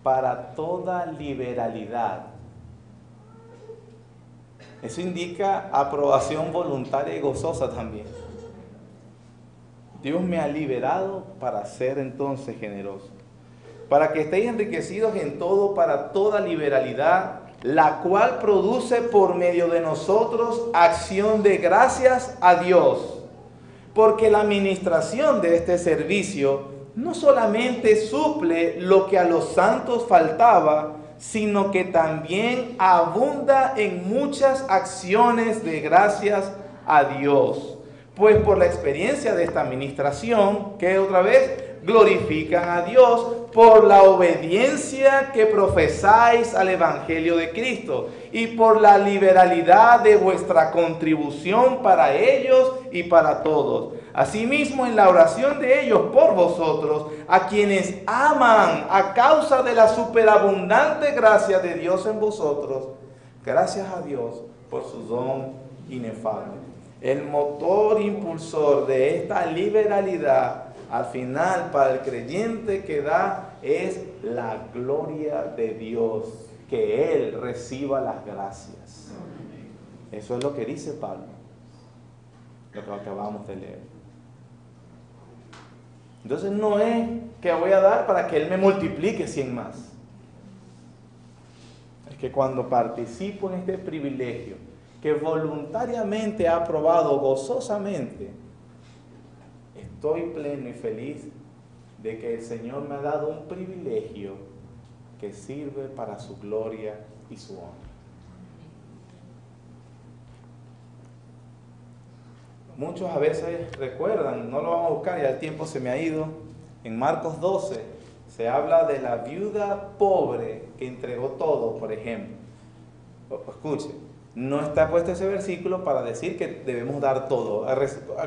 para toda liberalidad. Eso indica aprobación voluntaria y gozosa también. Dios me ha liberado para ser entonces generoso. Para que estéis enriquecidos en todo para toda liberalidad, la cual produce por medio de nosotros acción de gracias a Dios. Porque la administración de este servicio no solamente suple lo que a los santos faltaba, sino que también abunda en muchas acciones de gracias a Dios. Pues por la experiencia de esta administración, que otra vez glorifican a Dios por la obediencia que profesáis al Evangelio de Cristo y por la liberalidad de vuestra contribución para ellos y para todos. Asimismo, en la oración de ellos por vosotros, a quienes aman a causa de la superabundante gracia de Dios en vosotros, gracias a Dios por su don inefable. El motor impulsor de esta liberalidad al final para el creyente que da es la gloria de Dios, que Él reciba las gracias. Eso es lo que dice Pablo, lo que acabamos de leer. Entonces no es que voy a dar para que Él me multiplique 100 más. Es que cuando participo en este privilegio que voluntariamente he aprobado gozosamente, estoy pleno y feliz de que el Señor me ha dado un privilegio que sirve para su gloria y su honra. Muchos a veces recuerdan, no lo vamos a buscar, ya el tiempo se me ha ido. En Marcos 12 se habla de la viuda pobre que entregó todo, por ejemplo. Escuche, no está puesto ese versículo para decir que debemos dar todo.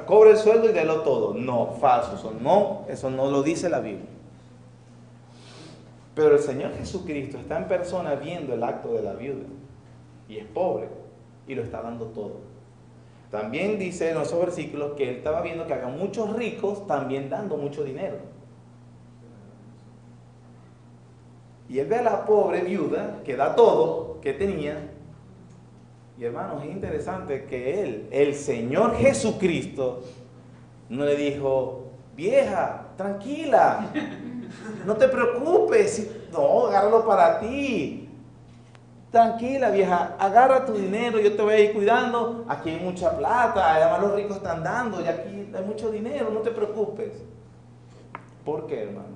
Cobre el sueldo y délo todo. No, falso, eso no lo dice la Biblia. Pero el Señor Jesucristo está en persona viendo el acto de la viuda y es pobre y lo está dando todo. También dice en esos versículos que Él estaba viendo que había muchos ricos también dando mucho dinero. Y Él ve a la pobre viuda que da todo que tenía. Y hermanos, es interesante que Él, el Señor Jesucristo, no le dijo, vieja, tranquila, no te preocupes, no, agárralo para ti. Tranquila, vieja, agarra tu dinero, yo te voy a ir cuidando. Aquí hay mucha plata, además los ricos están dando y aquí hay mucho dinero, no te preocupes. ¿Por qué, hermano?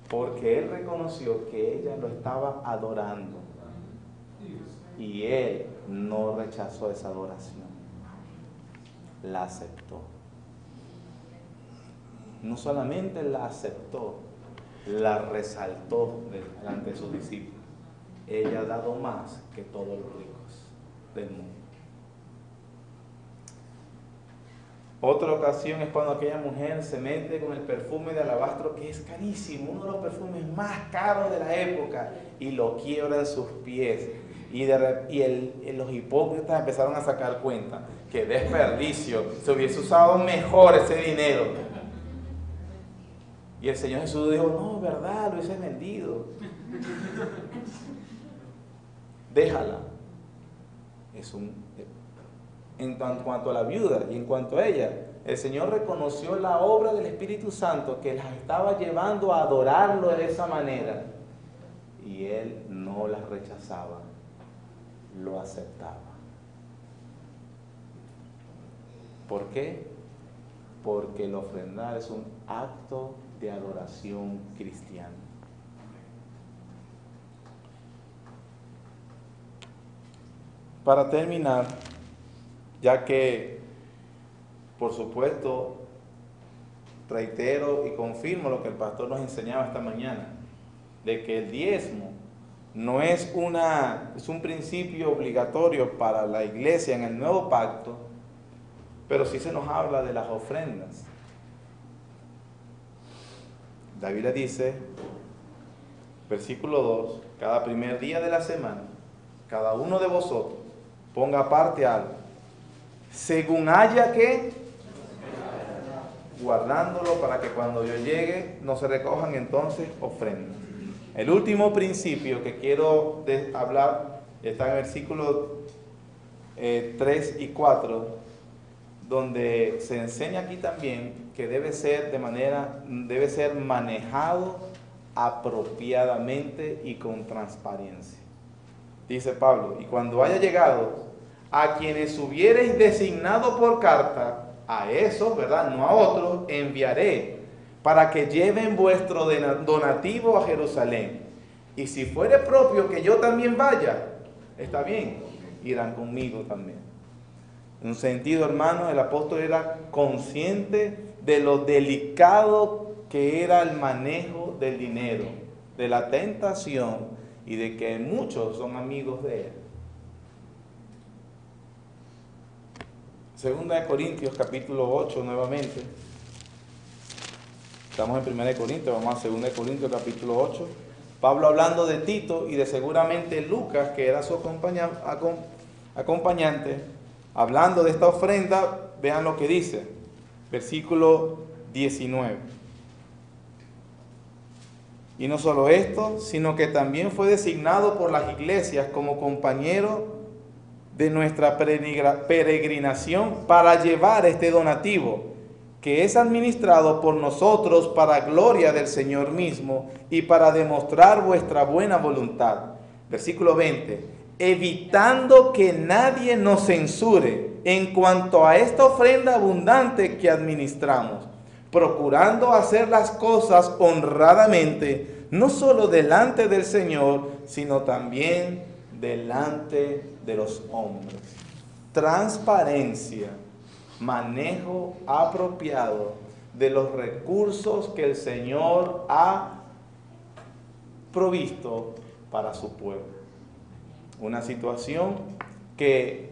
Porque Él reconoció que ella lo estaba adorando y Él no rechazó esa adoración, la aceptó. no solamente la aceptó, la resaltó delante de sus discípulos. Ella ha dado más que todos los ricos del mundo. Otra ocasión es cuando aquella mujer se mete con el perfume de alabastro, que es carísimo, uno de los perfumes más caros de la época, y lo quiebra en sus pies. Y los hipócritas empezaron a sacar cuenta, que desperdicio, se hubiese usado mejor ese dinero. Y el Señor Jesús dijo, no, verdad, lo hubiese vendido. Déjala. En cuanto a la viuda y en cuanto a ella, el Señor reconoció la obra del Espíritu Santo que las estaba llevando a adorarlo de esa manera. Y Él no las rechazaba, lo aceptaba. ¿Por qué? Porque el ofrendar es un acto de adoración cristiana. Para terminar, ya que, por supuesto, reitero y confirmo lo que el pastor nos enseñaba esta mañana, de que el diezmo no es un principio obligatorio para la iglesia en el nuevo pacto, pero sí se nos habla de las ofrendas. La Biblia dice, versículo 2, cada primer día de la semana, cada uno de vosotros ponga aparte algo, según haya que, guardándolo para que cuando yo llegue no se recojan entonces ofrendas. El último principio que quiero hablar está en versículos 3 y 4, donde se enseña aquí también que debe ser manejado apropiadamente y con transparencia. Dice Pablo, y cuando haya llegado a quienes hubiereis designado por carta, a esos, ¿verdad?, no a otros, enviaré para que lleven vuestro donativo a Jerusalén. Y si fuere propio que yo también vaya, está bien, irán conmigo también. En un sentido, hermano, el apóstol era consciente de lo delicado que era el manejo del dinero, de la tentación y de que muchos son amigos de él. Segunda de Corintios, capítulo 8, nuevamente. Estamos en 1 de Corintios, vamos a 2 de Corintios, capítulo 8. Pablo hablando de Tito y de seguramente Lucas, que era su acompañante, hablando de esta ofrenda, vean lo que dice, versículo 19. Y no solo esto, sino que también fue designado por las iglesias como compañero de nuestra peregrinación para llevar este donativo, que es administrado por nosotros para gloria del Señor mismo y para demostrar vuestra buena voluntad. Versículo 20. Evitando que nadie nos censure en cuanto a esta ofrenda abundante que administramos, procurando hacer las cosas honradamente, no solo delante del Señor, sino también delante de los hombres. Transparencia, manejo apropiado de los recursos que el Señor ha provisto para su pueblo. Una situación que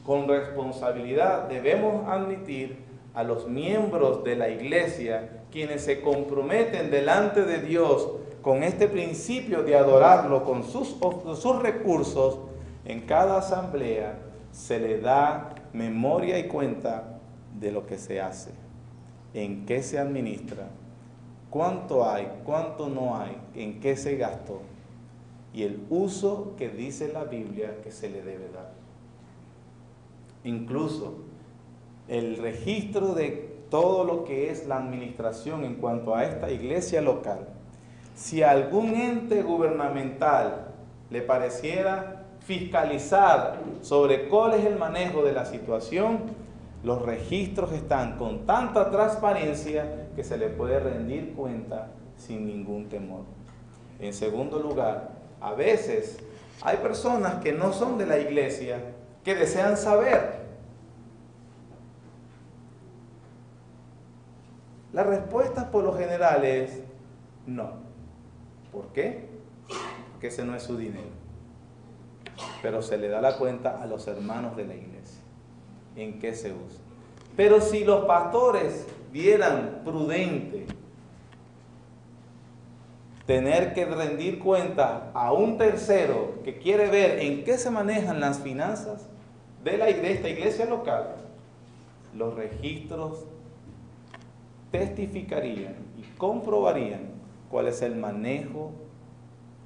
con responsabilidad debemos admitir a los miembros de la iglesia, quienes se comprometen delante de Dios con este principio de adorarlo con sus recursos. En cada asamblea se le da memoria y cuenta de lo que se hace, en qué se administra, cuánto hay, cuánto no hay, en qué se gastó y el uso que dice la Biblia que se le debe dar. Incluso el registro de todo lo que es la administración en cuanto a esta iglesia local. Si a algún ente gubernamental le pareciera fiscalizar sobre cuál es el manejo de la situación, los registros están con tanta transparencia que se le puede rendir cuenta sin ningún temor. En segundo lugar, a veces hay personas que no son de la iglesia que desean saber. La respuesta por lo general es no. ¿Por qué? Porque ese no es su dinero. Pero se le da la cuenta a los hermanos de la iglesia en qué se usa. Pero si los pastores vieran prudente tener que rendir cuenta a un tercero que quiere ver en qué se manejan las finanzas de esta iglesia local, los registros testificarían y comprobarían cuál es el manejo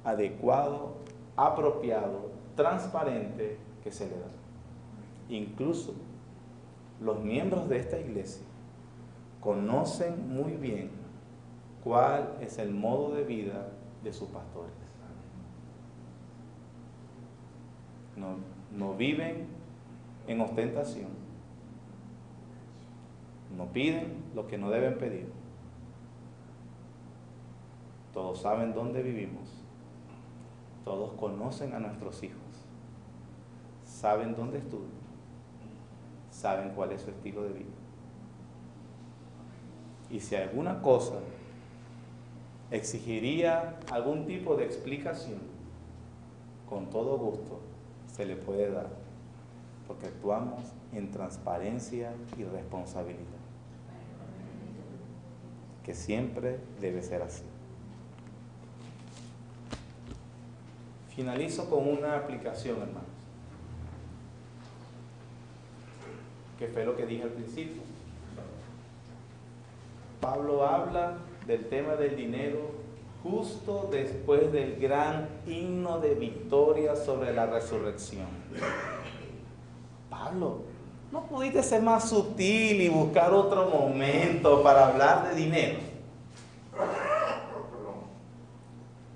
adecuado, apropiado, transparente que se le da. Incluso los miembros de esta iglesia conocen muy bien cuál es el modo de vida de sus pastores. No viven en ostentación. No piden lo que no deben pedir. Todos saben dónde vivimos. Todos conocen a nuestros hijos. Saben dónde estudian. Saben cuál es su estilo de vida. Y si alguna cosa exigiría algún tipo de explicación, con todo gusto se le puede dar, porque actuamos en transparencia y responsabilidad, que siempre debe ser así. Finalizo con una aplicación, hermanos, que fue lo que dije al principio. Pablo habla del tema del dinero justo después del gran himno de victoria sobre la resurrección. Pablo, ¿no pudiste ser más sutil y buscar otro momento para hablar de dinero?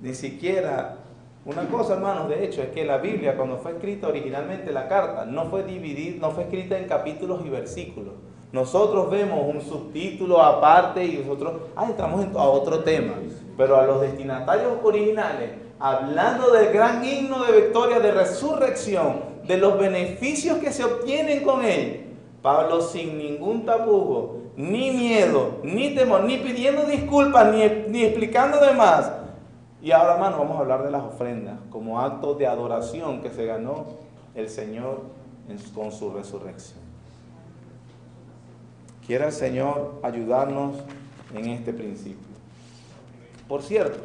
Ni siquiera, una cosa, hermanos, de hecho, es que la Biblia, cuando fue escrita originalmente la carta, no fue escrita en capítulos y versículos. Nosotros vemos un subtítulo aparte y nosotros entramos a otro tema. Pero a los destinatarios originales, hablando del gran himno de victoria, de resurrección, de los beneficios que se obtienen con él, Pablo, sin ningún tapujo, ni miedo, ni temor, ni pidiendo disculpas, ni explicando de más. Y ahora, hermano, vamos a hablar de las ofrendas como acto de adoración que se ganó el Señor con su resurrección. Quiera el Señor ayudarnos en este principio. Por cierto,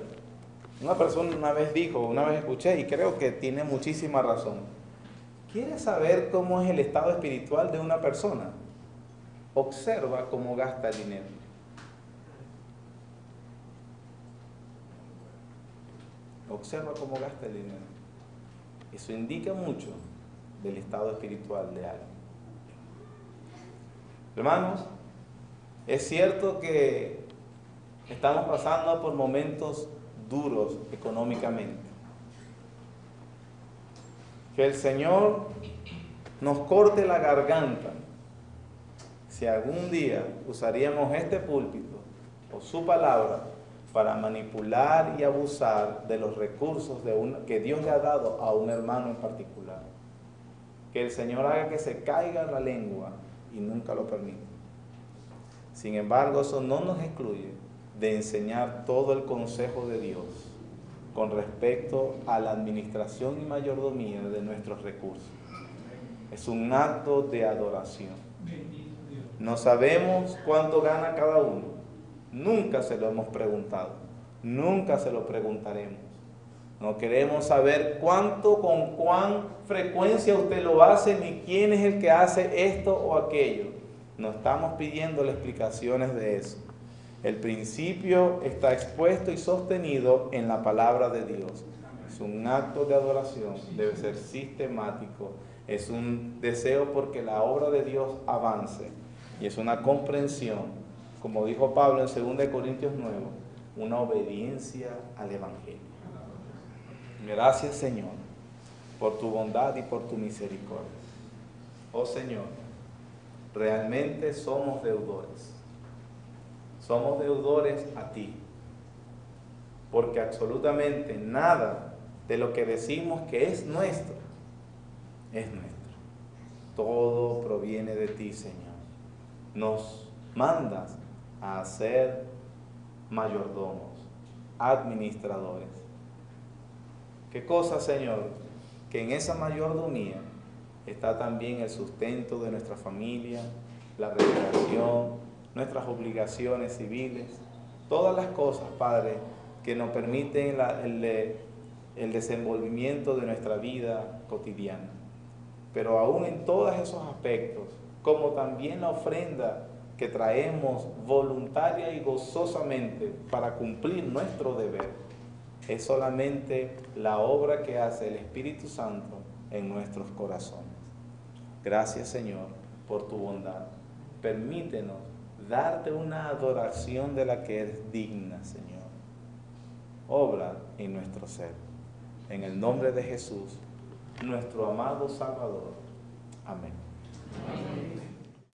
una persona una vez escuché, y creo que tiene muchísima razón. ¿Quieres saber cómo es el estado espiritual de una persona? Observa cómo gasta el dinero. Observa cómo gasta el dinero. Eso indica mucho del estado espiritual de alguien. Hermanos, es cierto que estamos pasando por momentos duros económicamente. Que el Señor nos corte la garganta si algún día usaríamos este púlpito o su palabra para manipular y abusar de los recursos que Dios le ha dado a un hermano en particular. Que el Señor haga que se caiga la lengua y nunca lo permite. Sin embargo, eso no nos excluye de enseñar todo el consejo de Dios con respecto a la administración y mayordomía de nuestros recursos. Es un acto de adoración. No sabemos cuánto gana cada uno. Nunca se lo hemos preguntado. Nunca se lo preguntaremos. No queremos saber cuánto, con cuán frecuencia usted lo hace, ni quién es el que hace esto o aquello. No estamos pidiéndole explicaciones de eso. El principio está expuesto y sostenido en la palabra de Dios. Es un acto de adoración, debe ser sistemático. Es un deseo porque la obra de Dios avance. Y es una comprensión, como dijo Pablo en 2 Corintios 9, una obediencia al Evangelio. Gracias, Señor, por tu bondad y por tu misericordia. Oh Señor, realmente somos deudores. Somos deudores a ti, porque absolutamente nada de lo que decimos que es nuestro, es nuestro. Todo proviene de ti, Señor. Nos mandas a ser mayordomos, administradores. ¿Qué cosa, Señor? Que en esa mayordomía está también el sustento de nuestra familia, la recreación, nuestras obligaciones civiles, todas las cosas, Padre, que nos permiten el desenvolvimiento de nuestra vida cotidiana. Pero aún en todos esos aspectos, como también la ofrenda que traemos voluntaria y gozosamente para cumplir nuestro deber, es solamente la obra que hace el Espíritu Santo en nuestros corazones. Gracias, Señor, por tu bondad. Permítenos darte una adoración de la que eres digna, Señor. Obra en nuestro ser. En el nombre de Jesús, nuestro amado Salvador. Amén.